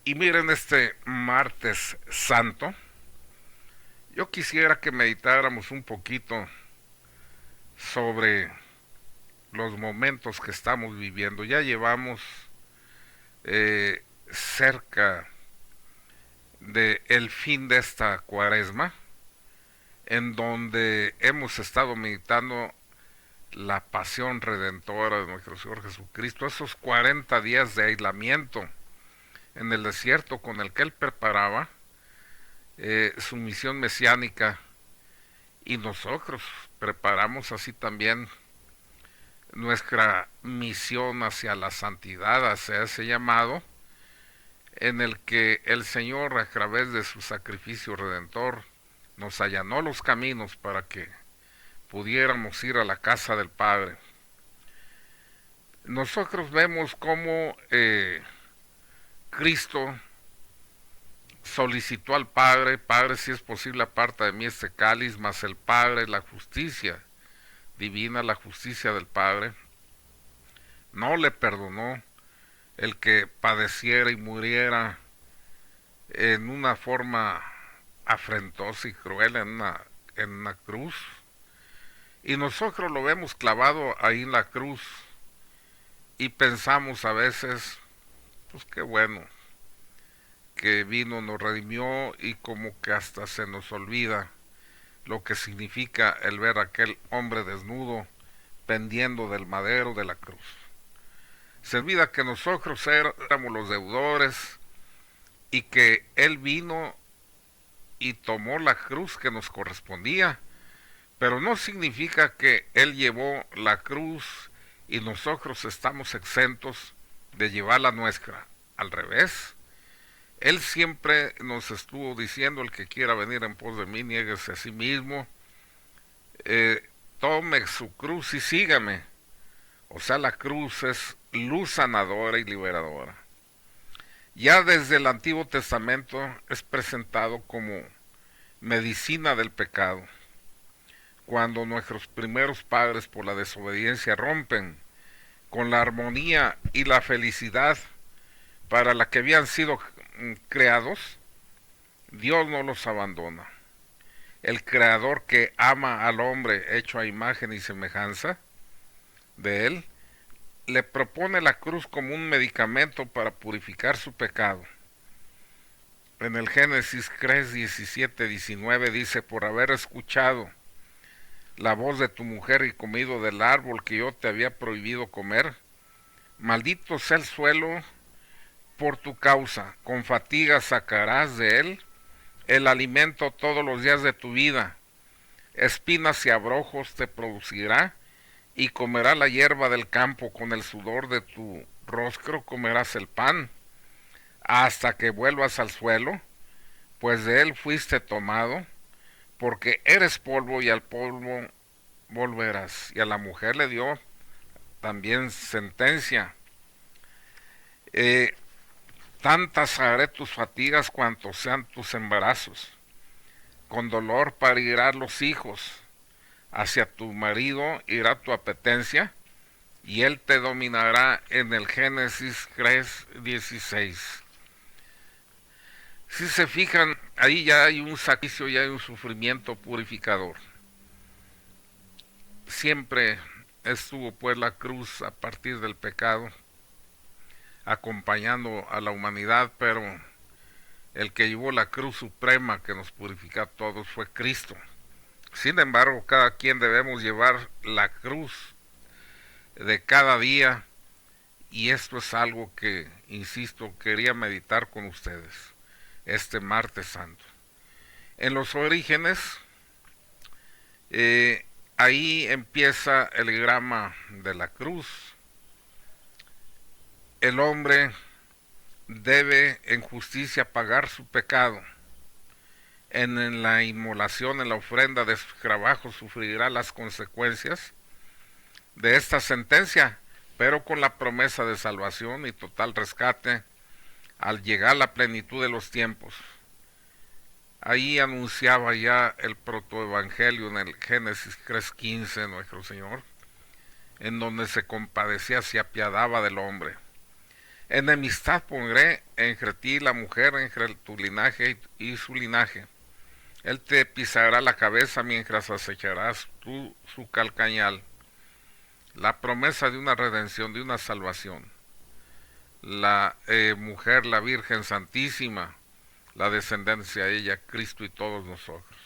Y miren, este martes santo, yo quisiera que meditáramos un poquito sobre los momentos que estamos viviendo. Ya llevamos cerca de el fin de esta cuaresma, en donde hemos estado meditando la pasión redentora de nuestro Señor Jesucristo, esos 40 días de aislamiento en el desierto con el que Él preparaba su misión mesiánica, y nosotros preparamos así también nuestra misión hacia la santidad, hacia ese llamado en el que el Señor, a través de su sacrificio redentor, nos allanó los caminos para que pudiéramos ir a la casa del Padre. Nosotros vemos cómo Cristo solicitó al Padre: Padre, si es posible, aparta de mí este cáliz, mas el Padre, la justicia divina, la justicia del Padre, no le perdonó el que padeciera y muriera en una forma afrentosa y cruel en una cruz. Y nosotros lo vemos clavado ahí en la cruz y pensamos a veces, pues qué bueno que vino, nos redimió, y como que hasta se nos olvida lo que significa el ver a aquel hombre desnudo pendiendo del madero de la cruz. Se olvida que nosotros éramos los deudores y que Él vino y tomó la cruz que nos correspondía, pero no significa que Él llevó la cruz y nosotros estamos exentos de llevar la nuestra. Al revés, Él siempre nos estuvo diciendo: el que quiera venir en pos de mí, niéguese a sí mismo, tome su cruz y sígame. O sea, la cruz es luz sanadora y liberadora. Ya desde el Antiguo Testamento es presentado como medicina del pecado. Cuando nuestros primeros padres, por la desobediencia, rompen con la armonía y la felicidad para la que habían sido creados, Dios no los abandona. El Creador, que ama al hombre hecho a imagen y semejanza de Él, le propone la cruz como un medicamento para purificar su pecado. En el Génesis 3, 17, 19 dice: por haber escuchado la voz de tu mujer y comido del árbol que yo te había prohibido comer, maldito sea el suelo por tu causa, con fatiga sacarás de él el alimento todos los días de tu vida, espinas y abrojos te producirá, y comerás la hierba del campo, con el sudor de tu rostro comerás el pan, hasta que vuelvas al suelo, pues de él fuiste tomado, porque eres polvo y al polvo volverás. Y a la mujer le dio también sentencia: eh, tantas haré tus fatigas cuantos sean tus embarazos, con dolor parirán los hijos, hacia tu marido irá tu apetencia, y él te dominará. En el Génesis 3:16. Si se fijan, ahí ya hay un sacrificio, ya hay un sufrimiento purificador. Siempre estuvo pues la cruz a partir del pecado, acompañando a la humanidad, pero el que llevó la cruz suprema que nos purifica a todos fue Cristo. Sin embargo, cada quien debemos llevar la cruz de cada día, y esto es algo que, insisto, quería meditar con ustedes este martes santo. En los orígenes, ahí empieza el grama de la cruz. El hombre debe en justicia pagar su pecado. En la inmolación, en la ofrenda de sus trabajos, sufrirá las consecuencias de esta sentencia, pero con la promesa de salvación y total rescate al llegar la plenitud de los tiempos. Ahí anunciaba ya el protoevangelio en el Génesis 3:15 nuestro Señor, en donde se compadecía, se apiadaba del hombre. Enemistad pondré entre ti y la mujer, entre tu linaje y su linaje. Él te pisará la cabeza mientras acecharás tú su calcañal. La promesa de una redención, de una salvación. La mujer, la Virgen Santísima, la descendencia de ella, Cristo y todos nosotros.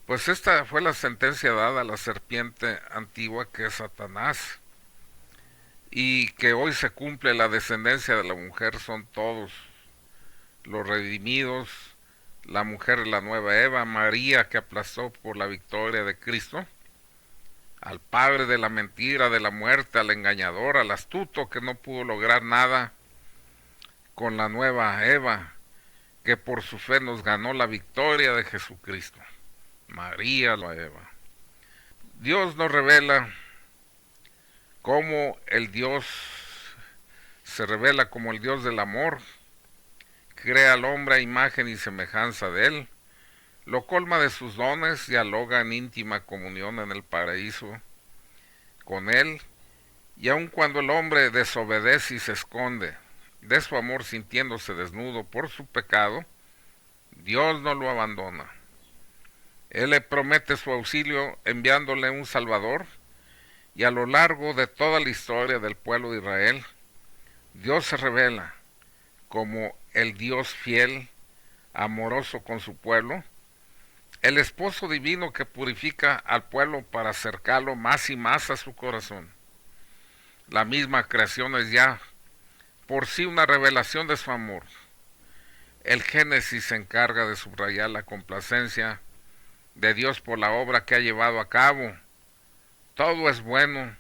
Pues esta fue la sentencia dada a la serpiente antigua, que es Satanás, y que hoy se cumple. La descendencia de la mujer son todos los redimidos, la mujer, la nueva Eva, María, que aplastó por la victoria de Cristo al padre de la mentira, de la muerte, al engañador, al astuto que no pudo lograr nada, con la nueva Eva, que por su fe nos ganó la victoria de Jesucristo. María la Eva. Dios nos revela cómo el Dios se revela como el Dios del amor, crea al hombre a imagen y semejanza de él, lo colma de sus dones, dialoga en íntima comunión en el paraíso con él, y aun cuando el hombre desobedece y se esconde de su amor sintiéndose desnudo por su pecado, Dios no lo abandona. Él le promete su auxilio enviándole un Salvador, y a lo largo de toda la historia del pueblo de Israel, Dios se revela como el Dios fiel, amoroso con su pueblo, el esposo divino que purifica al pueblo para acercarlo más y más a su corazón. La misma creación es ya por sí una revelación de su amor. El Génesis se encarga de subrayar la complacencia de Dios por la obra que ha llevado a cabo. Todo es bueno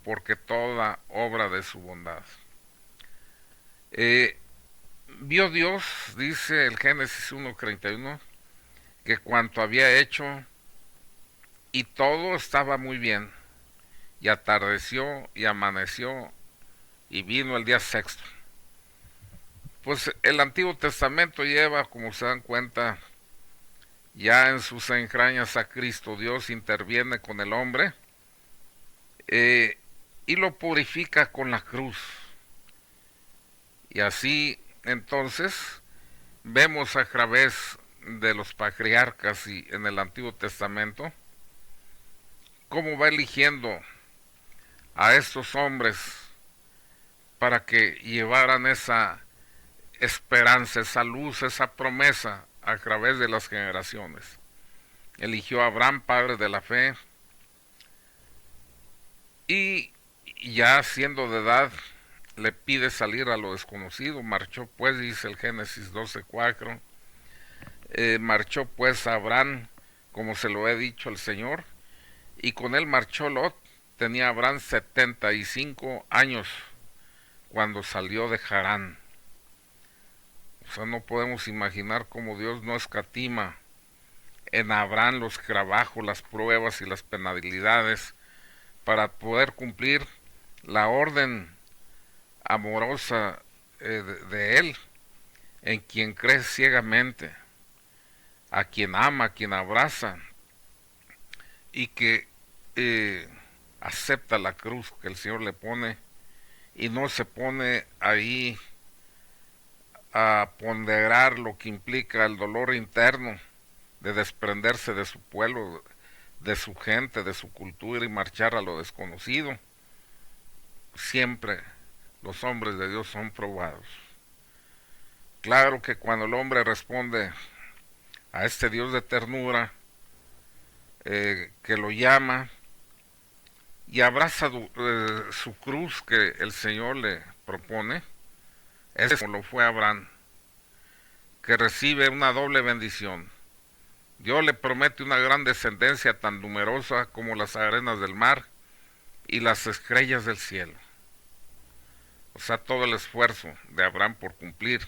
porque toda obra de su bondad. Vio Dios, dice el Génesis 1:31, que cuanto había hecho y todo estaba muy bien, y atardeció y amaneció y vino el día sexto. Pues el Antiguo Testamento lleva, como se dan cuenta, ya en sus entrañas a Cristo. Dios interviene con el hombre y lo purifica con la cruz. Y así entonces vemos a través de los patriarcas y en el Antiguo Testamento cómo va eligiendo a estos hombres para que llevaran esa esperanza, esa luz, esa promesa a través de las generaciones. Eligió a Abraham, padre de la fe, y ya siendo de edad le pide salir a lo desconocido. Marchó pues, dice el Génesis 12:4, marchó pues Abraham como se lo he dicho al Señor, y con él marchó Lot. Tenía Abraham 75 años cuando salió de Harán. O sea, no podemos imaginar cómo Dios no escatima en Abraham los trabajos, las pruebas y las penalidades para poder cumplir la orden amorosa de él, en quien cree ciegamente, a quien ama, a quien abraza, y que acepta la cruz que el Señor le pone, y no se pone ahí a ponderar lo que implica el dolor interno de desprenderse de su pueblo, de su gente, de su cultura, y marchar a lo desconocido. Siempre los hombres de Dios son probados. Claro que cuando el hombre responde a este Dios de ternura, que lo llama y abraza su cruz que el Señor le propone, es como lo fue Abraham, que recibe una doble bendición. Dios le promete una gran descendencia tan numerosa como las arenas del mar y las estrellas del cielo. O sea, todo el esfuerzo de Abraham por cumplir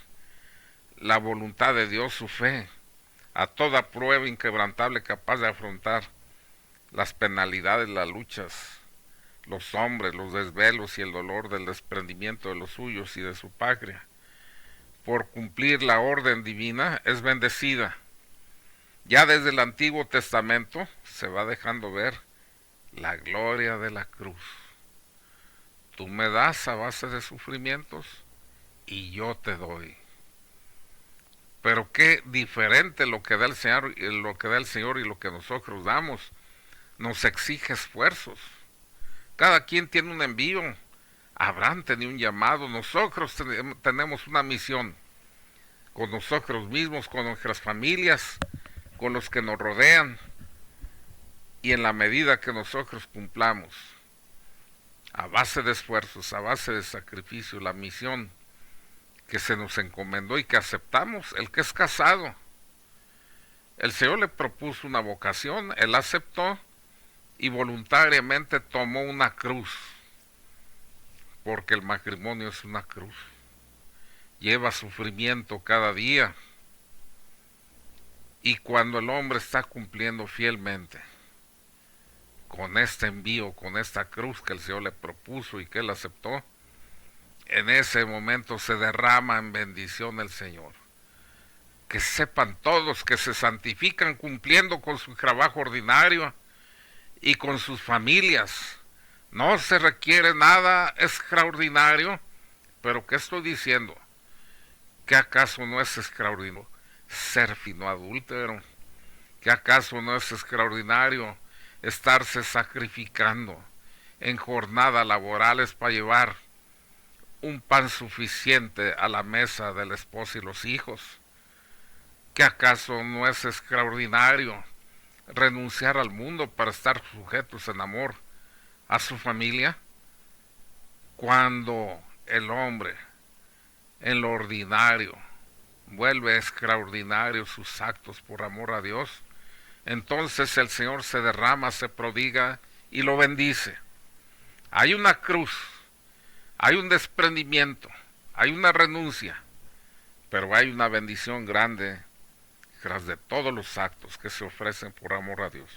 la voluntad de Dios, su fe, a toda prueba inquebrantable capaz de afrontar las penalidades, las luchas, los hombres, los desvelos y el dolor del desprendimiento de los suyos y de su patria, por cumplir la orden divina, es bendecida. Ya desde el Antiguo Testamento se va dejando ver la gloria de la cruz. tú me das a base de sufrimientos y yo te doy. Pero qué diferente lo que da el Señor, lo que da el Señor y lo que nosotros damos. Nos exige esfuerzos. Cada quien tiene un envío. Abraham tenía un llamado. Nosotros tenemos una misión. Con nosotros mismos, con nuestras familias, con los que nos rodean. Y en la medida que nosotros cumplamos, a base de esfuerzos, a base de sacrificio, la misión que se nos encomendó y que aceptamos, el que es casado. El Señor le propuso una vocación, él aceptó y voluntariamente tomó una cruz, porque el matrimonio es una cruz. Lleva sufrimiento cada día, y cuando el hombre está cumpliendo fielmente con este envío, con esta cruz que el Señor le propuso y que él aceptó, en ese momento se derrama en bendición el Señor. Que sepan todos que se santifican cumpliendo con su trabajo ordinario y con sus familias. No se requiere nada extraordinario, pero ¿qué estoy diciendo? ¿Qué acaso no es extraordinario ser fino adúltero? ¿Qué acaso no es extraordinario estarse sacrificando en jornadas laborales para llevar un pan suficiente a la mesa del esposo y los hijos? ¿Qué acaso no es extraordinario renunciar al mundo para estar sujetos en amor a su familia? Cuando el hombre en lo ordinario vuelve extraordinario sus actos por amor a Dios, entonces el Señor se derrama, se prodiga y lo bendice. Hay una cruz, hay un desprendimiento, hay una renuncia, pero hay una bendición grande tras de todos los actos que se ofrecen por amor a Dios.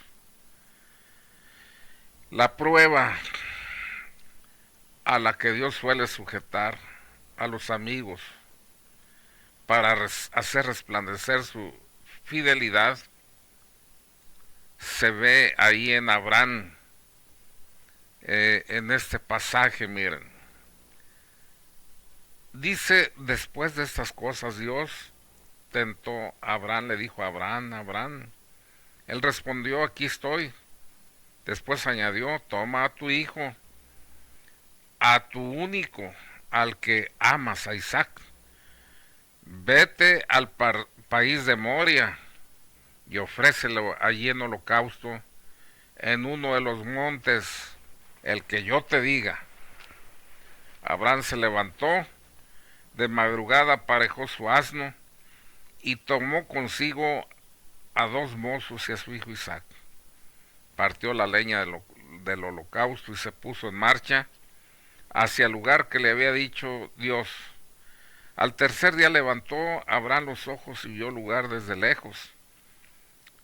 La prueba a la que Dios suele sujetar a los amigos para hacer resplandecer su fidelidad se ve ahí en Abraham, en este pasaje. Miren, dice: después de estas cosas Dios tentó a Abraham, le dijo a Abraham: Abraham. Él respondió: aquí estoy. Después añadió: toma a tu hijo, a tu único, al que amas, a Isaac. Vete al país de Moria y ofrécelo allí en holocausto en uno de los montes, el que yo te diga. Abraham se levantó de madrugada, aparejó su asno y tomó consigo a 2 mozos y a su hijo Isaac. Partió la leña del holocausto y se puso en marcha hacia el lugar que le había dicho Dios. Al tercer día levantó Abraham los ojos y vio el lugar desde lejos.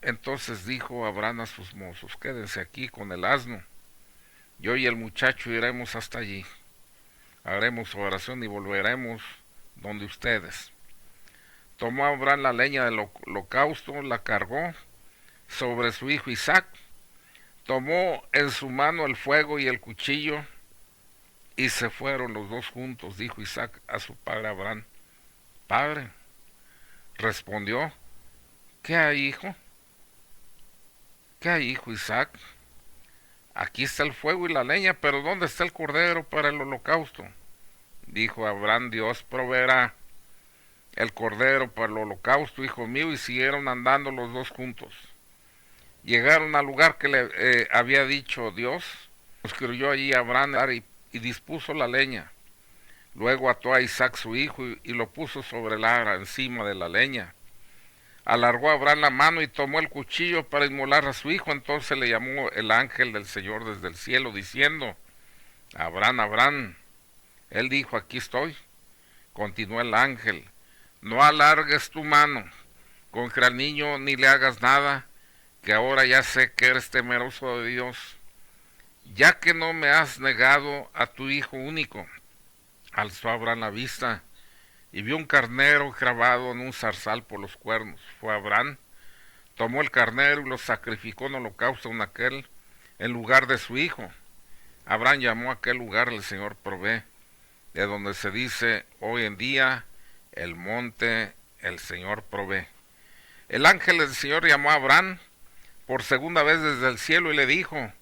Entonces dijo Abraham a sus mozos: quédense aquí con el asno, yo y el muchacho iremos hasta allí, haremos oración y volveremos donde ustedes. Tomó Abraham la leña del holocausto, la cargó sobre su hijo Isaac, tomó en su mano el fuego y el cuchillo, y se fueron los dos juntos. Dijo Isaac a su padre Abraham: Padre. Respondió: ¿qué hay, hijo? ¿Qué hay, hijo Isaac? Aquí está el fuego y la leña, pero ¿dónde está el cordero para el holocausto? Dijo Abraham: Dios proveerá el cordero para el holocausto, hijo mío. Y siguieron andando los dos juntos. Llegaron al lugar que le había dicho Dios. Construyó allí Abraham y dispuso la leña. Luego ató a Isaac su hijo y lo puso sobre el ara encima de la leña. Alargó Abraham la mano y tomó el cuchillo para inmolar a su hijo. Entonces le llamó el ángel del Señor desde el cielo, diciendo: Abraham, Abraham. Él dijo: aquí estoy. Continuó el ángel: no alargues tu mano contra el niño ni le hagas nada, que ahora ya sé que eres temeroso de Dios, ya que no me has negado a tu hijo único. Alzó Abraham la vista y vio un carnero grabado en un zarzal por los cuernos. Fue Abraham, tomó el carnero y lo sacrificó en holocausto en lugar de su hijo. Abraham llamó a aquel lugar el Señor provee, de donde se dice hoy en día el monte el Señor provee. El ángel del Señor llamó a Abraham por segunda vez desde el cielo y le dijo,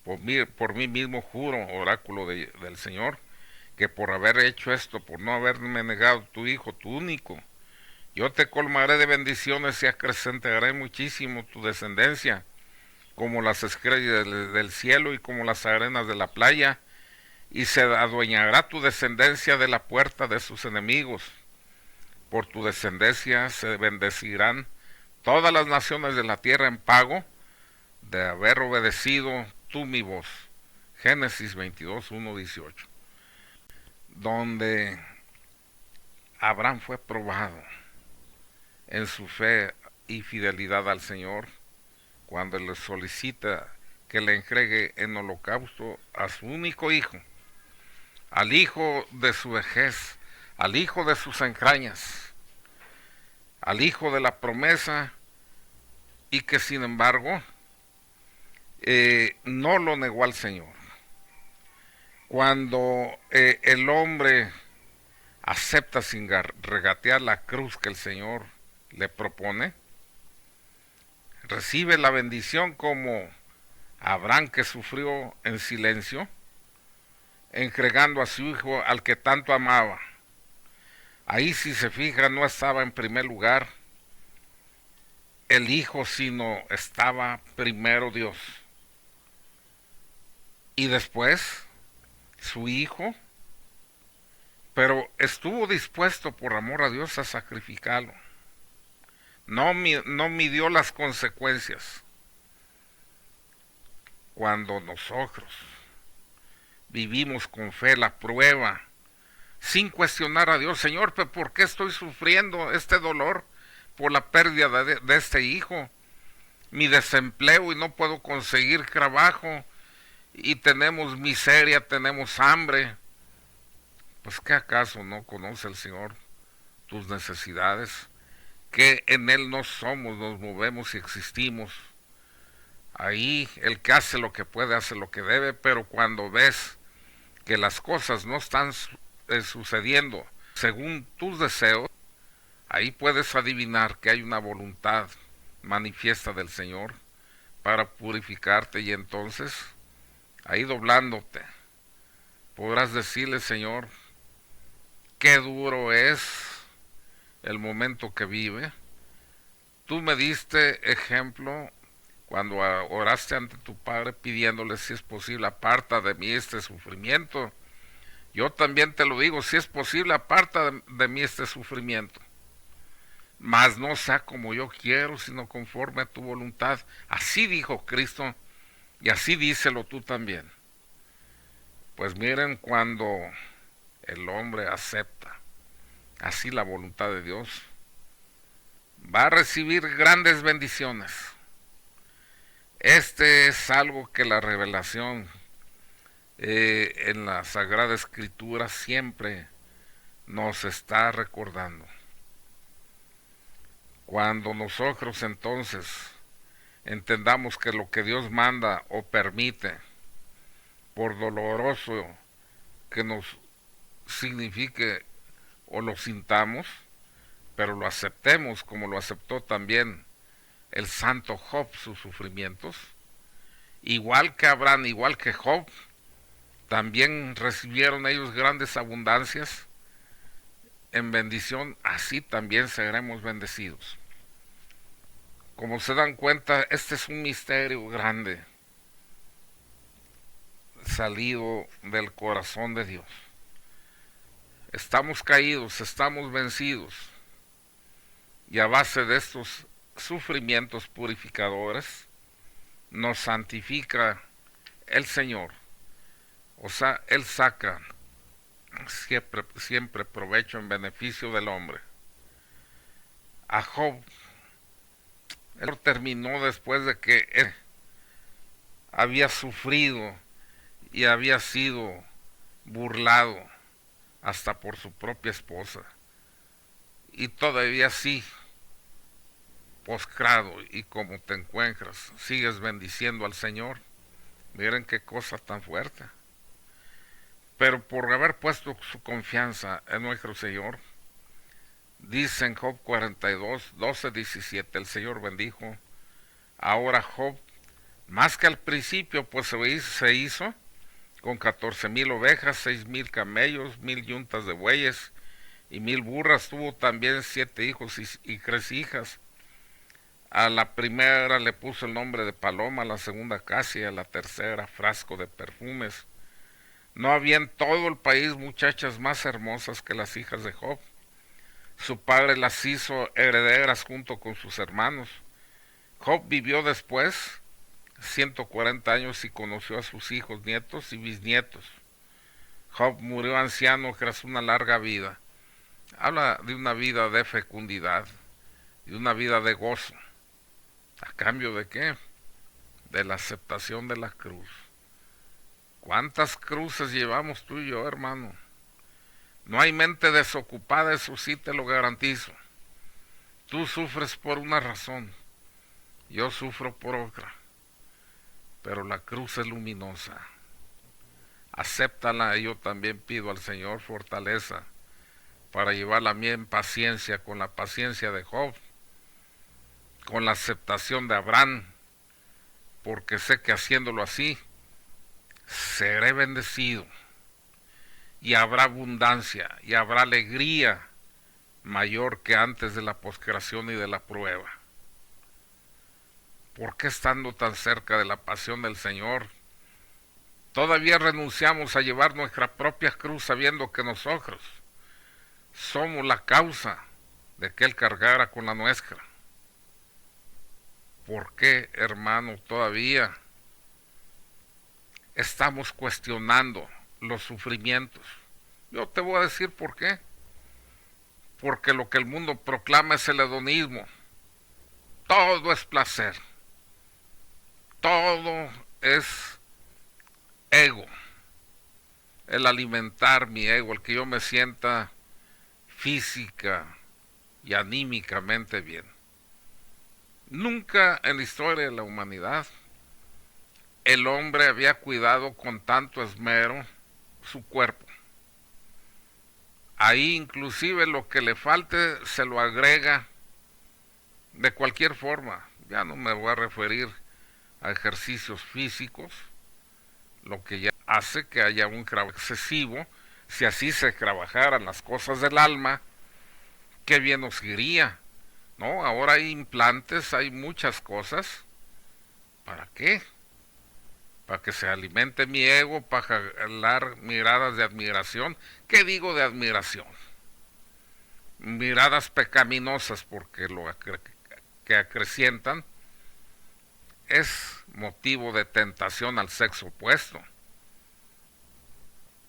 por mí mismo juro, oráculo del Señor, que por haber hecho esto, por no haberme negado tu hijo, tu único, yo te colmaré de bendiciones y acrecentaré muchísimo tu descendencia, como las estrellas del cielo y como las arenas de la playa, y se adueñará tu descendencia de la puerta de sus enemigos. Por tu descendencia se bendecirán todas las naciones de la tierra en pago de haber obedecido tú mi voz. Génesis 22, 1, 18. Donde Abraham fue probado en su fe y fidelidad al Señor, cuando le solicita que le entregue en holocausto a su único hijo, al hijo de su vejez, al hijo de sus entrañas, al hijo de la promesa, y que sin embargo no lo negó al Señor. Cuando el hombre acepta sin regatear la cruz que el Señor le propone, recibe la bendición como Abraham, que sufrió en silencio, entregando a su hijo al que tanto amaba. Ahí, si se fija, no estaba en primer lugar el hijo, sino estaba primero Dios. Y después su hijo, pero estuvo dispuesto por amor a Dios a sacrificarlo. No midió las consecuencias. Cuando nosotros vivimos con fe la prueba, sin cuestionar a Dios, Señor, ¿pero por qué estoy sufriendo este dolor por la pérdida de este hijo? Mi desempleo y no puedo conseguir trabajo, y tenemos miseria, tenemos hambre. Pues ¿qué acaso no conoce el Señor tus necesidades? Que en Él no somos, nos movemos y existimos. Ahí el que hace lo que puede, hace lo que debe, pero cuando ves que las cosas no están sucediendo según tus deseos, ahí puedes adivinar que hay una voluntad manifiesta del Señor para purificarte, y entonces, ahí doblándote, podrás decirle, Señor, qué duro es el momento que vive. Tú me diste ejemplo cuando oraste ante tu Padre pidiéndole, si es posible, aparta de mí este sufrimiento. Yo también te lo digo, si es posible, aparta de mí este sufrimiento. Mas no sea como yo quiero, sino conforme a tu voluntad. Así dijo Cristo, y así díselo tú también. Pues miren, cuando el hombre acepta así la voluntad de Dios, va a recibir grandes bendiciones. Este es algo que la revelación en la Sagrada Escritura siempre nos está recordando. Cuando nosotros entonces entendamos que lo que Dios manda o permite, por doloroso que nos signifique o lo sintamos, pero lo aceptemos como lo aceptó también el santo Job sus sufrimientos, igual que Abraham, igual que Job, también recibieron ellos grandes abundancias en bendición, así también seremos bendecidos. Como se dan cuenta, este es un misterio grande, salido del corazón de Dios. Estamos caídos, estamos vencidos, y a base de estos sufrimientos purificadores nos santifica el Señor. O sea, Él saca siempre provecho en beneficio del hombre. A Job, él terminó después de que él había sufrido y había sido burlado hasta por su propia esposa, y todavía así, postrado, y como te encuentras, sigues bendiciendo al Señor. Miren qué cosa tan fuerte. Pero por haber puesto su confianza en nuestro Señor, dice en Job 42, 12, 17, el Señor bendijo ahora Job más que al principio, pues se hizo con 14,000 ovejas, 6,000 camellos, 1,000 yuntas de bueyes y 1,000 burras. Tuvo también 7 hijos y 3 hijas. A la primera le puso el nombre de Paloma, a la segunda Casia, a la tercera Frasco de perfumes. No había en todo el país muchachas más hermosas que las hijas de Job. Su padre las hizo herederas junto con sus hermanos. Job vivió después 140 años y conoció a sus hijos, nietos y bisnietos. Job murió anciano tras una larga vida. Habla de una vida de fecundidad, de una vida de gozo. ¿A cambio de qué? De la aceptación de la cruz. ¿Cuántas cruces llevamos tú y yo, hermano? No hay mente desocupada, eso sí te lo garantizo. Tú sufres por una razón, yo sufro por otra, pero la cruz es luminosa. Acéptala y yo también pido al Señor fortaleza para llevarla a mí en paciencia, con la paciencia de Job, con la aceptación de Abraham, porque sé que haciéndolo así, seré bendecido y habrá abundancia y habrá alegría mayor que antes de la poscreación y de la prueba. ¿Por qué estando tan cerca de la pasión del Señor, todavía renunciamos a llevar nuestra propia cruz sabiendo que nosotros somos la causa de que Él cargara con la nuestra? ¿Por qué, hermano, todavía estamos cuestionando los sufrimientos? Yo te voy a decir por qué. Porque lo que el mundo proclama es el hedonismo. Todo es placer. Todo es ego. El alimentar mi ego, el que yo me sienta física y anímicamente bien. Nunca en la historia de la humanidad el hombre había cuidado con tanto esmero su cuerpo. Ahí inclusive lo que le falte se lo agrega de cualquier forma. Ya no me voy a referir a ejercicios físicos, lo que ya hace que haya un trabajo excesivo. Si así se trabajaran las cosas del alma, qué bien nos iría, ¿no? Ahora hay implantes, hay muchas cosas. ¿Para qué? Para que se alimente mi ego, para jalar miradas de admiración. ¿Qué digo de admiración? Miradas pecaminosas, porque lo que acrecientan es motivo de tentación al sexo opuesto.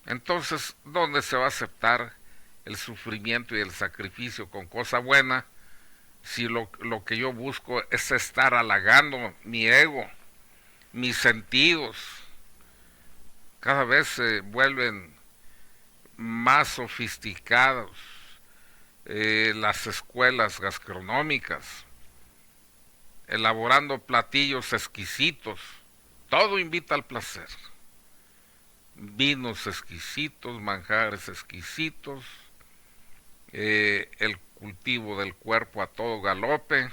Entonces, ¿dónde se va a aceptar el sufrimiento y el sacrificio con cosa buena si lo que yo busco es estar halagando mi ego, mis sentidos? Cada vez se vuelven más sofisticados las escuelas gastronómicas, elaborando platillos exquisitos. Todo invita al placer. Vinos exquisitos, manjares exquisitos, el cultivo del cuerpo a todo galope.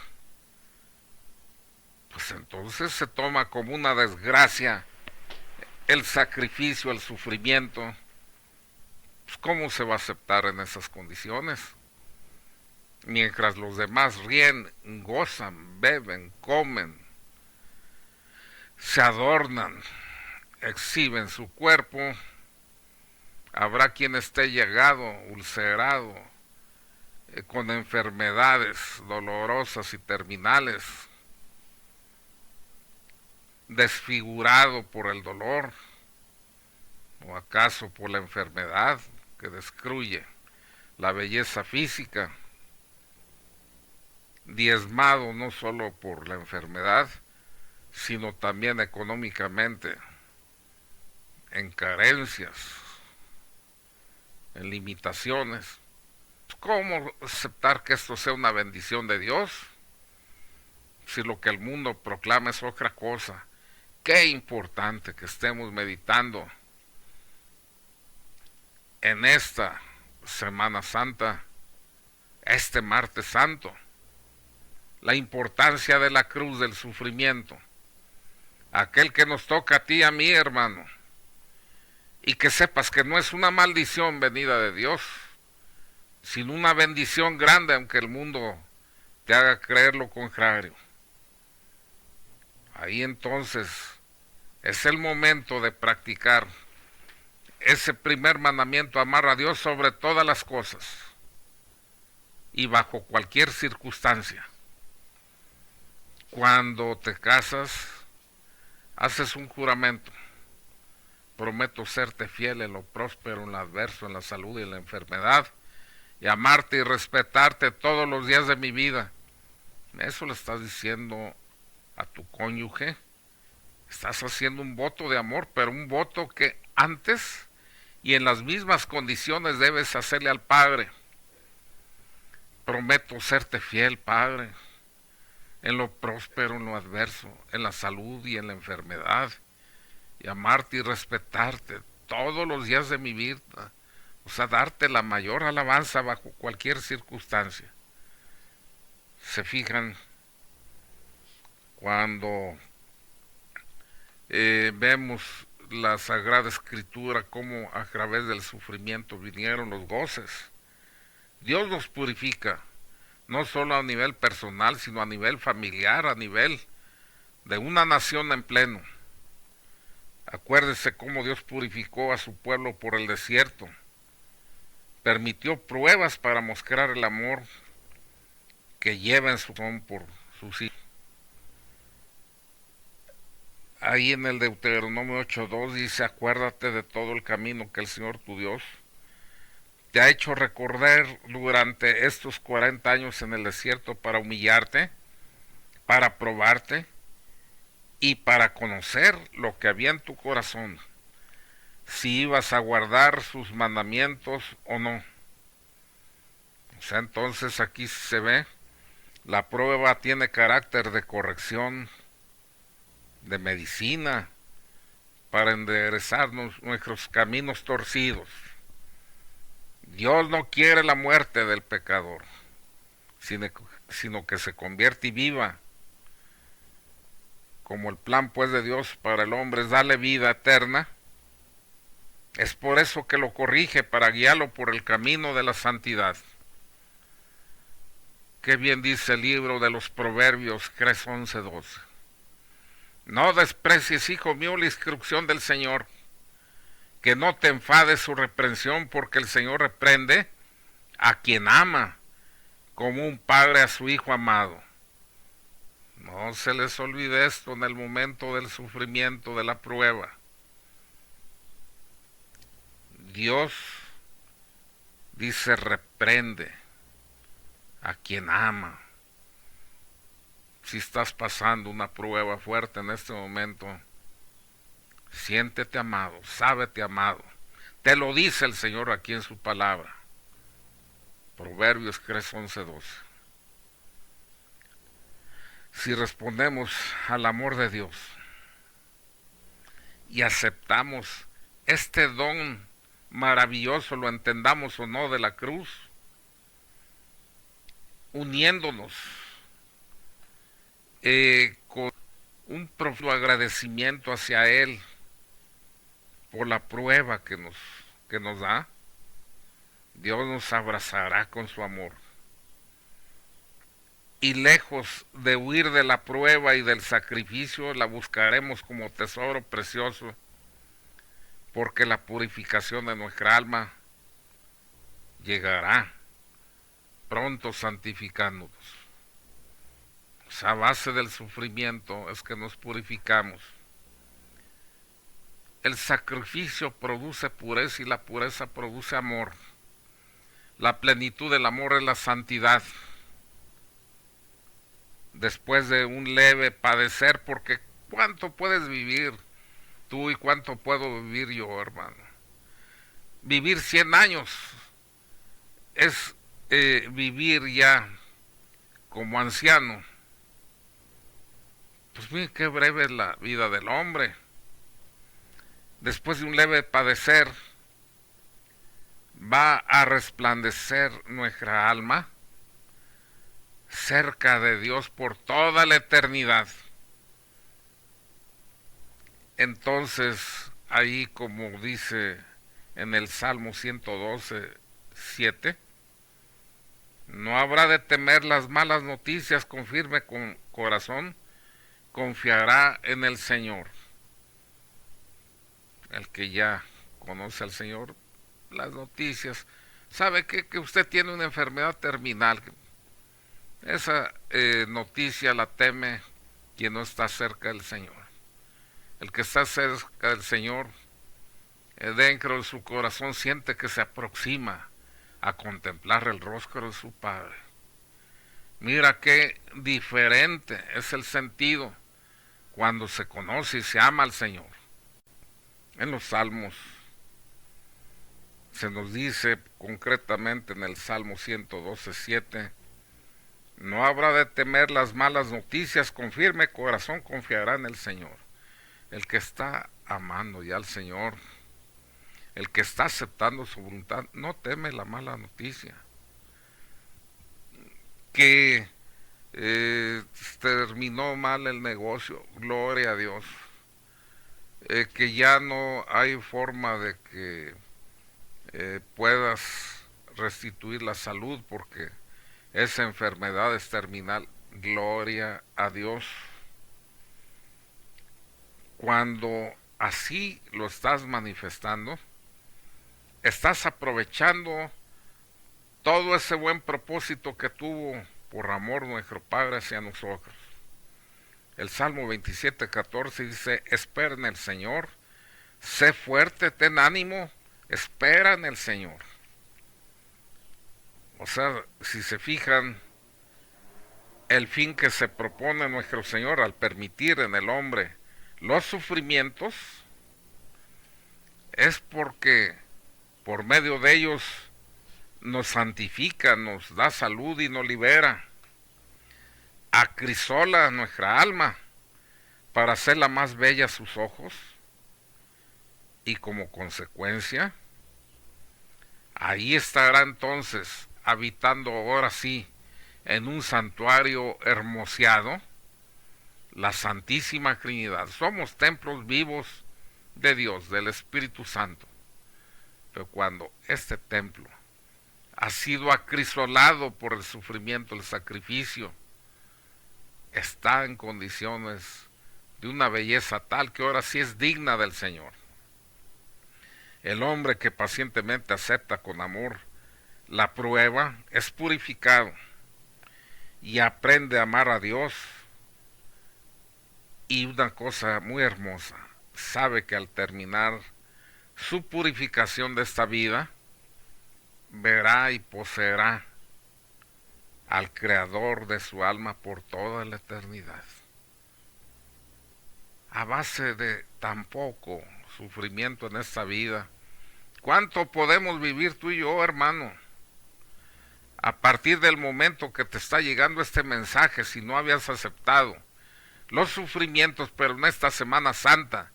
Pues entonces se toma como una desgracia el sacrificio, el sufrimiento. Pues ¿cómo se va a aceptar en esas condiciones? Mientras los demás ríen, gozan, beben, comen, se adornan, exhiben su cuerpo, habrá quien esté llegado, ulcerado, con enfermedades dolorosas y terminales, desfigurado por el dolor, o acaso por la enfermedad que destruye la belleza física, diezmado no solo por la enfermedad, sino también económicamente, en carencias, en limitaciones. ¿Cómo aceptar que esto sea una bendición de Dios si lo que el mundo proclama es otra cosa? Qué importante que estemos meditando en esta Semana Santa, este martes santo, la importancia de la cruz del sufrimiento, aquel que nos toca a ti y a mí, hermano, y que sepas que no es una maldición venida de Dios, sino una bendición grande, aunque el mundo te haga creer lo contrario. Ahí entonces es el momento de practicar ese primer mandamiento: amar a Dios sobre todas las cosas y bajo cualquier circunstancia. Cuando te casas, haces un juramento: prometo serte fiel en lo próspero, en lo adverso, en la salud y en la enfermedad, y amarte y respetarte todos los días de mi vida. Eso le estás diciendo a tu cónyuge. Estás haciendo un voto de amor, pero un voto que antes y en las mismas condiciones debes hacerle al Padre. Prometo serte fiel, Padre, en lo próspero, en lo adverso, en la salud y en la enfermedad, y amarte y respetarte todos los días de mi vida. O sea, darte la mayor alabanza bajo cualquier circunstancia. Se fijan, cuando vemos la Sagrada Escritura, cómo a través del sufrimiento vinieron los goces. Dios nos purifica, no solo a nivel personal, sino a nivel familiar, a nivel de una nación en pleno. Acuérdese cómo Dios purificó a su pueblo por el desierto. Permitió pruebas para mostrar el amor que lleva en su corazón por sus hijos. Ahí en el Deuteronomio 8:2 dice: acuérdate de todo el camino que el Señor tu Dios te ha hecho recorrer durante estos 40 años en el desierto, para humillarte, para probarte y para conocer lo que había en tu corazón, si ibas a guardar sus mandamientos o no. O sea, entonces aquí se ve, la prueba tiene carácter de corrección, de medicina, para enderezarnos nuestros caminos torcidos. Dios no quiere la muerte del pecador, sino que se convierte y viva. Como el plan pues de Dios para el hombre es darle vida eterna, es por eso que lo corrige, para guiarlo por el camino de la santidad. Qué bien dice el libro de los Proverbios 3:11-12. No desprecies, hijo mío, la instrucción del Señor, que no te enfades su reprensión, porque el Señor reprende a quien ama, como un padre a su hijo amado. No se les olvide esto en el momento del sufrimiento, de la prueba. Dios dice: reprende a quien ama. Si estás pasando una prueba fuerte en este momento, siéntete amado, sábete amado. Te lo dice el Señor aquí en su palabra. Proverbios 3:11-12. Si respondemos al amor de Dios y aceptamos este don maravilloso, lo entendamos o no, de la cruz, uniéndonos con un profundo agradecimiento hacia Él por la prueba que nos da, Dios nos abrazará con su amor. Y lejos de huir de la prueba y del sacrificio, la buscaremos como tesoro precioso, porque la purificación de nuestra alma llegará pronto, santificándonos. A base del sufrimiento es que nos purificamos. El sacrificio produce pureza y la pureza produce amor. La plenitud del amor es la santidad. Después de un leve padecer, porque ¿cuánto puedes vivir tú y cuánto puedo vivir yo, hermano? Vivir 100 años es vivir ya como anciano. Pues miren qué breve es la vida del hombre. Después de un leve padecer, va a resplandecer nuestra alma cerca de Dios por toda la eternidad. Entonces, ahí como dice en el Salmo 112, 7, no habrá de temer las malas noticias, con firme corazón confiará en el Señor. El que ya conoce al Señor, las noticias, sabe que usted tiene una enfermedad terminal. Esa noticia la teme quien no está cerca del Señor. El que está cerca del Señor, dentro de su corazón siente que se aproxima a contemplar el rostro de su Padre. Mira qué diferente es el sentido cuando se conoce y se ama al Señor. En los Salmos se nos dice concretamente en el Salmo 112, 7, no habrá de temer las malas noticias, con firme corazón confiará en el Señor. El que está amando ya al Señor, el que está aceptando su voluntad, no teme la mala noticia. Que terminó mal el negocio, gloria a Dios. Que ya no hay forma de que puedas restituir la salud porque esa enfermedad es terminal, gloria a Dios. Cuando así lo estás manifestando, estás aprovechando todo ese buen propósito que tuvo por amor nuestro Padre hacia nosotros. El Salmo 27, 14 dice, espera en el Señor, sé fuerte, ten ánimo, espera en el Señor. O sea, si se fijan, el fin que se propone nuestro Señor al permitir en el hombre los sufrimientos es porque por medio de ellos nos santifica, nos da salud y nos libera. Acrisola nuestra alma para hacerla más bella a sus ojos y como consecuencia ahí estará entonces habitando ahora sí en un santuario hermoseado la Santísima Trinidad. Somos templos vivos de Dios, del Espíritu Santo. Pero cuando este templo ha sido acrisolado por el sufrimiento, el sacrificio, está en condiciones de una belleza tal que ahora sí es digna del Señor. El hombre que pacientemente acepta con amor la prueba es purificado y aprende a amar a Dios. Y una cosa muy hermosa, sabe que al terminar su purificación de esta vida, verá y poseerá al Creador de su alma por toda la eternidad. A base de tan poco sufrimiento en esta vida, ¿cuánto podemos vivir tú y yo, hermano? A partir del momento que te está llegando este mensaje, si no habías aceptado los sufrimientos, pero en esta Semana Santa,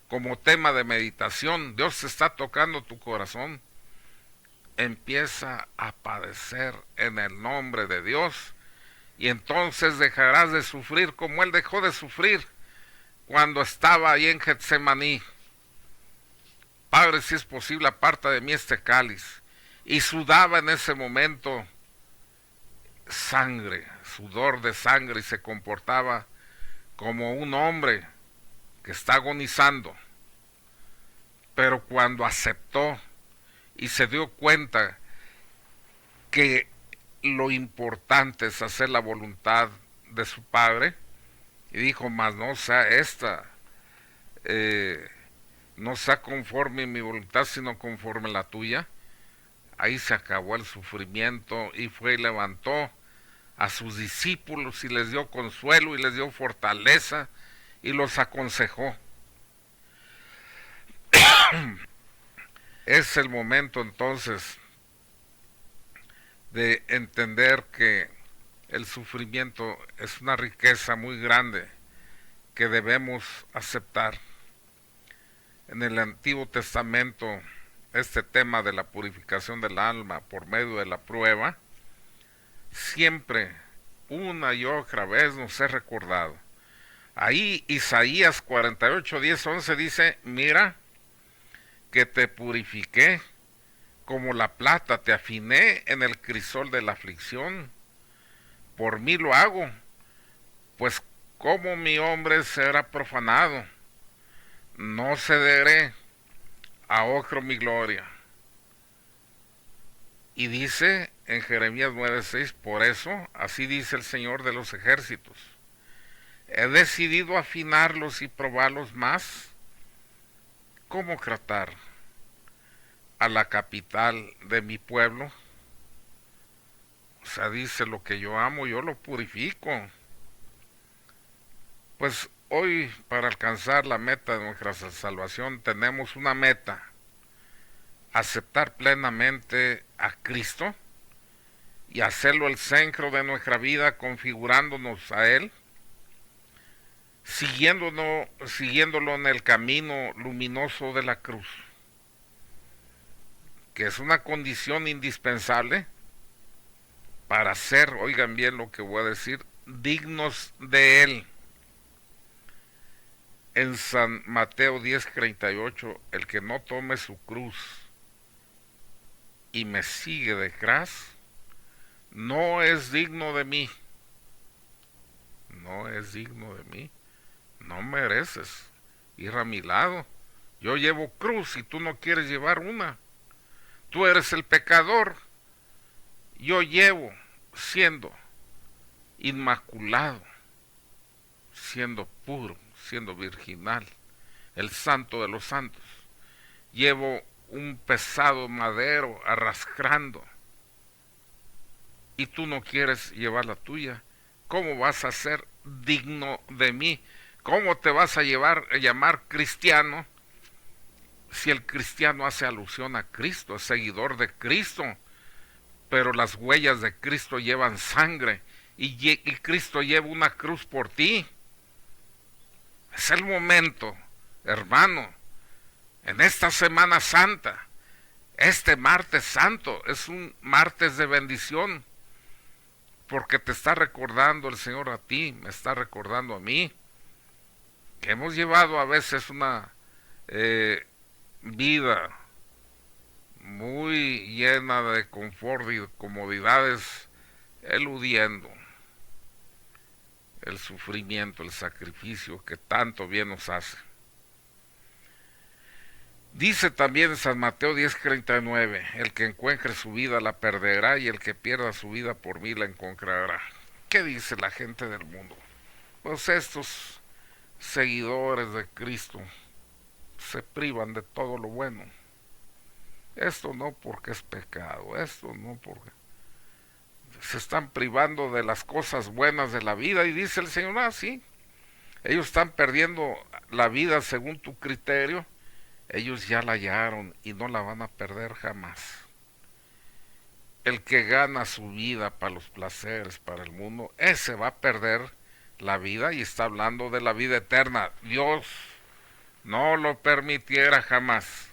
como tema de meditación, Dios te está tocando tu corazón. Empieza a padecer en el nombre de Dios y entonces dejarás de sufrir como Él dejó de sufrir cuando estaba ahí en Getsemaní. Padre, si es posible, aparta de mí este cáliz. Y sudaba en ese momento sangre, sudor de sangre, y se comportaba como un hombre que está agonizando. Pero cuando aceptó y se dio cuenta que lo importante es hacer la voluntad de su Padre, y dijo, mas no sea esta, no sea conforme mi voluntad, sino conforme la tuya. Ahí se acabó el sufrimiento y fue y levantó a sus discípulos y les dio consuelo y les dio fortaleza y los aconsejó. Es el momento entonces de entender que el sufrimiento es una riqueza muy grande que debemos aceptar. En el Antiguo Testamento, este tema de la purificación del alma por medio de la prueba, siempre, una y otra vez nos es recordado. Ahí Isaías 48, 10, 11 dice, mira que te purifiqué como la plata, te afiné en el crisol de la aflicción. Por mí lo hago, pues como mi hombre será profanado, no cederé a otro mi gloria. Y dice en Jeremías 9:6, por eso, así dice el Señor de los ejércitos, he decidido afinarlos y probarlos más. ¿Cómo tratar a la capital de mi pueblo? O sea, dice, lo que yo amo, yo lo purifico. Pues hoy, para alcanzar la meta de nuestra salvación, tenemos una meta: aceptar plenamente a Cristo y hacerlo el centro de nuestra vida, configurándonos a Él, siguiéndolo en el camino luminoso de la cruz, que es una condición indispensable para ser, oigan bien lo que voy a decir, dignos de Él. En San Mateo 10:38, el que no tome su cruz y me sigue detrás, no es digno de mí. No es digno de mí. No mereces ir a mi lado. Yo llevo cruz y tú no quieres llevar una. Tú eres el pecador. Yo llevo siendo inmaculado, siendo puro, siendo virginal, el santo de los santos. Llevo un pesado madero arrastrando y tú no quieres llevar la tuya. ¿Cómo vas a ser digno de mí? ¿Cómo te vas a llamar cristiano si el cristiano hace alusión a Cristo, es seguidor de Cristo? Pero las huellas de Cristo llevan sangre y Cristo lleva una cruz por ti. Es el momento, hermano, en esta Semana Santa, este martes santo, es un martes de bendición, porque te está recordando el Señor a ti, me está recordando a mí, que hemos llevado a veces una vida muy llena de confort y comodidades, eludiendo el sufrimiento, el sacrificio que tanto bien nos hace. Dice también en San Mateo 10:39, el que encuentre su vida la perderá y el que pierda su vida por mí la encontrará. ¿Qué dice la gente del mundo? Pues estos seguidores de Cristo se privan de todo lo bueno. Esto no porque es pecado, esto no porque se están privando de las cosas buenas de la vida, y dice el Señor, sí, ellos están perdiendo la vida según tu criterio, ellos ya la hallaron y no la van a perder jamás. El que gana su vida para los placeres, para el mundo, ese va a perder la vida, y está hablando de la vida eterna. Dios no lo permitiera jamás.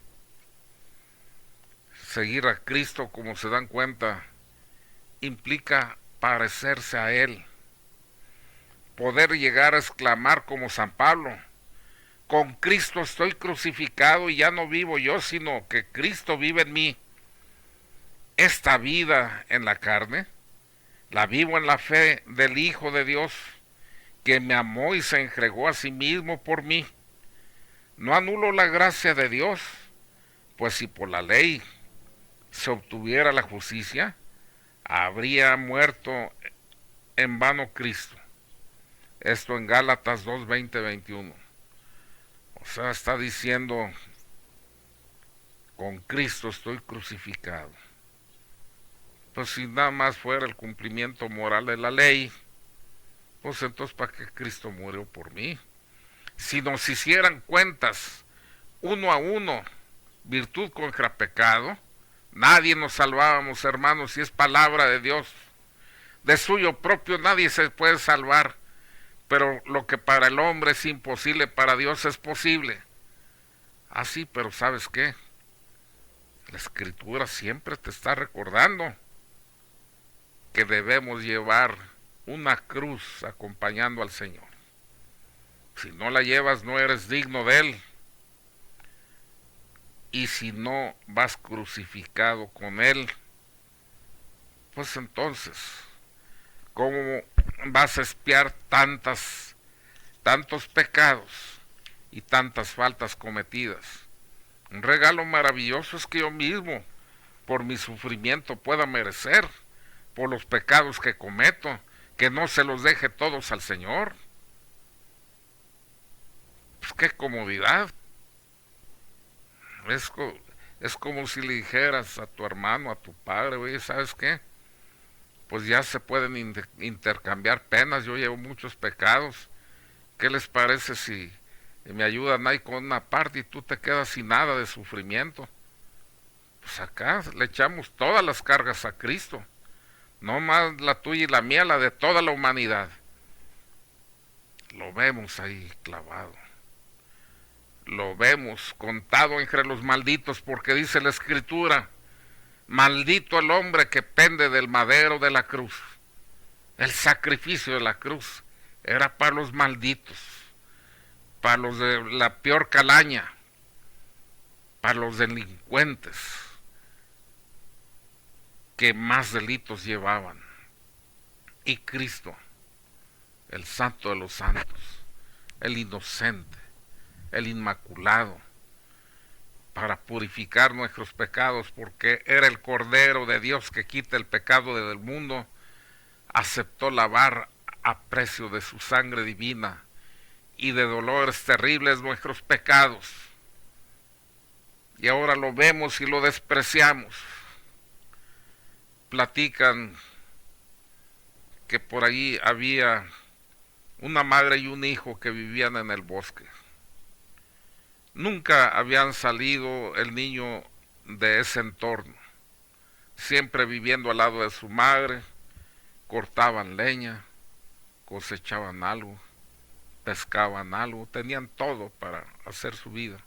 Seguir a Cristo, como se dan cuenta, implica parecerse a Él, poder llegar a exclamar como San Pablo, con Cristo estoy crucificado y ya no vivo yo, sino que Cristo vive en mí. Esta vida en la carne la vivo en la fe del Hijo de Dios, que me amó y se entregó a sí mismo por mí. No anulo la gracia de Dios, pues si por la ley se obtuviera la justicia, habría muerto en vano Cristo. Esto en Gálatas 2:20-21. O sea, está diciendo, con Cristo estoy crucificado. Pues si nada más fuera el cumplimiento moral de la ley, pues entonces ¿para qué Cristo murió por mí? Si nos hicieran cuentas uno a uno, virtud contra pecado, nadie nos salvábamos, hermanos, si es palabra de Dios. De suyo propio nadie se puede salvar, pero lo que para el hombre es imposible, para Dios es posible. Sí, pero ¿sabes qué? La Escritura siempre te está recordando que debemos llevar una cruz acompañando al Señor. Si no la llevas, no eres digno de Él. Y si no vas crucificado con Él, pues entonces, ¿cómo vas a expiar tantos pecados y tantas faltas cometidas? Un regalo maravilloso es que yo mismo, por mi sufrimiento, pueda merecer, por los pecados que cometo, que no se los deje todos al Señor. Pues qué comodidad. Es como si le dijeras a tu hermano, a tu padre: oye, ¿sabes qué? Pues ya se pueden intercambiar penas, yo llevo muchos pecados. ¿Qué les parece si me ayudan ahí con una parte y tú te quedas sin nada de sufrimiento? Pues acá le echamos todas las cargas a Cristo, no más la tuya y la mía, la de toda la humanidad. Lo vemos ahí clavado. Lo vemos contado entre los malditos, porque dice la Escritura: maldito el hombre que pende del madero de la cruz. El sacrificio de la cruz era para los malditos, para los de la peor calaña, para los delincuentes que más delitos llevaban. Y Cristo, el santo de los santos, el inocente, el inmaculado, para purificar nuestros pecados, porque era el Cordero de Dios que quita el pecado del mundo, aceptó lavar a precio de su sangre divina y de dolores terribles nuestros pecados. Y ahora lo vemos y lo despreciamos. Platican que por allí había una madre y un hijo que vivían en el bosque. Nunca habían salido el niño de ese entorno, siempre viviendo al lado de su madre. Cortaban leña, cosechaban algo, pescaban algo, tenían todo para hacer su vida.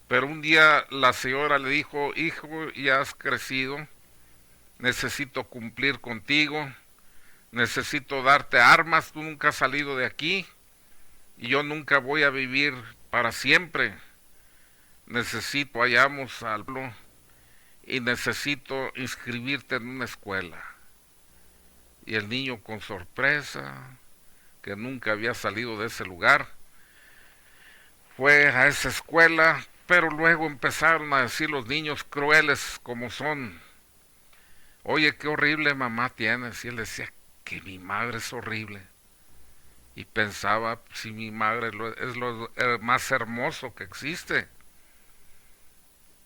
Pero un día la señora le dijo: hijo, ya has crecido, necesito cumplir contigo, necesito darte armas, tú nunca has salido de aquí y yo nunca voy a vivir para siempre. Necesito vayamos al pueblo y necesito inscribirte en una escuela. Y el niño, con sorpresa, que nunca había salido de ese lugar, fue a esa escuela. Pero luego empezaron a decir los niños, crueles como son: oye, qué horrible mamá tienes. Y él decía que mi madre es horrible. Y pensaba: si mi madre es lo más hermoso que existe.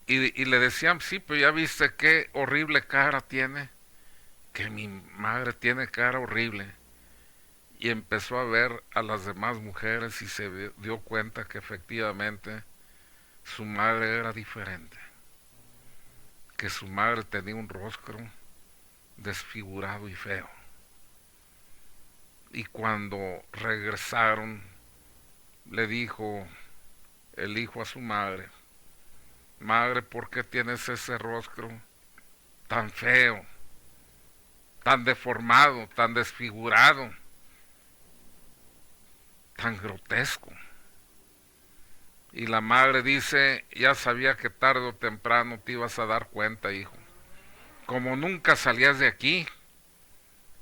Y le decían: sí, pero ya viste qué horrible cara tiene. Que mi madre tiene cara horrible. Y empezó a ver a las demás mujeres y se dio cuenta que efectivamente su madre era diferente. Que su madre tenía un rostro desfigurado y feo. Y cuando regresaron, le dijo el hijo a su madre: madre, ¿por qué tienes ese rostro tan feo, tan deformado, tan desfigurado, tan grotesco? Y la madre dice: ya sabía que tarde o temprano te ibas a dar cuenta, hijo. Como nunca salías de aquí,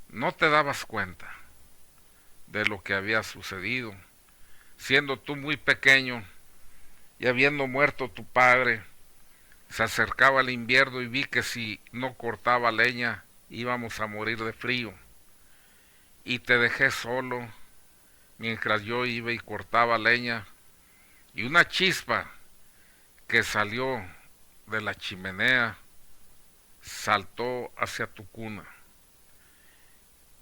no te dabas cuenta de lo que había sucedido. Siendo tú muy pequeño y habiendo muerto tu padre, se acercaba el invierno y vi que si no cortaba leña íbamos a morir de frío. Y te dejé solo mientras yo iba y cortaba leña, y una chispa que salió de la chimenea saltó hacia tu cuna.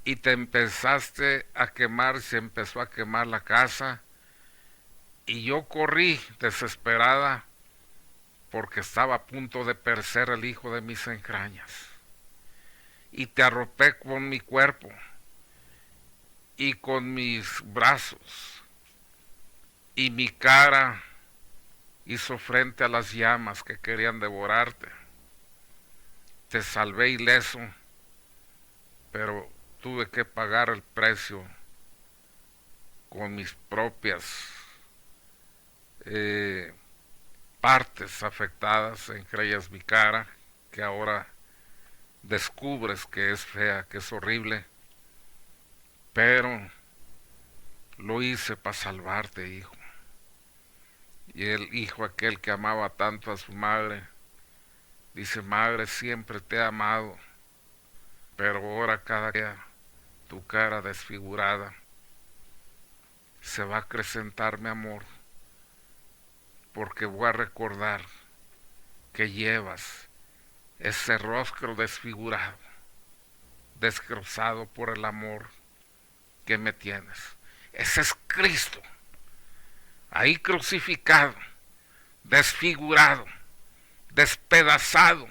Y te empezaste a quemar, se empezó a quemar la casa, y yo corrí desesperada porque estaba a punto de perecer el hijo de mis entrañas. Y te arropé con mi cuerpo y con mis brazos, y mi cara hizo frente a las llamas que querían devorarte. Te salvé ileso, pero tuve que pagar el precio con mis propias partes afectadas, entre ellas mi cara, que ahora descubres que es fea, que es horrible, pero lo hice para salvarte, hijo. Y el hijo aquel que amaba tanto a su madre, dice: madre, siempre te he amado, pero ahora cada día tu cara desfigurada se va a acrecentar mi amor, porque voy a recordar que llevas ese rostro desfigurado, destrozado por el amor que me tienes. Ese es Cristo, ahí crucificado, desfigurado, despedazado.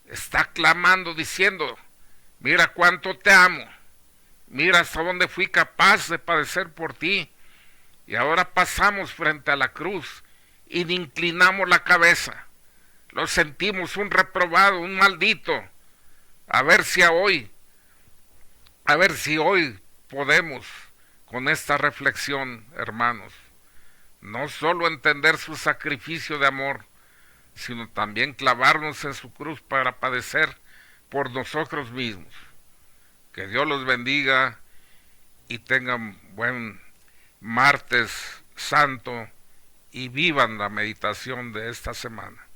Está clamando diciendo: mira cuánto te amo, mira hasta dónde fui capaz de padecer por ti. Y ahora pasamos frente a la cruz y inclinamos la cabeza. Lo sentimos un reprobado, un maldito. A ver si hoy podemos, con esta reflexión, hermanos, no solo entender su sacrificio de amor, sino también clavarnos en su cruz para padecer por nosotros mismos. Que Dios los bendiga y tengan buen martes santo y vivan la meditación de esta semana.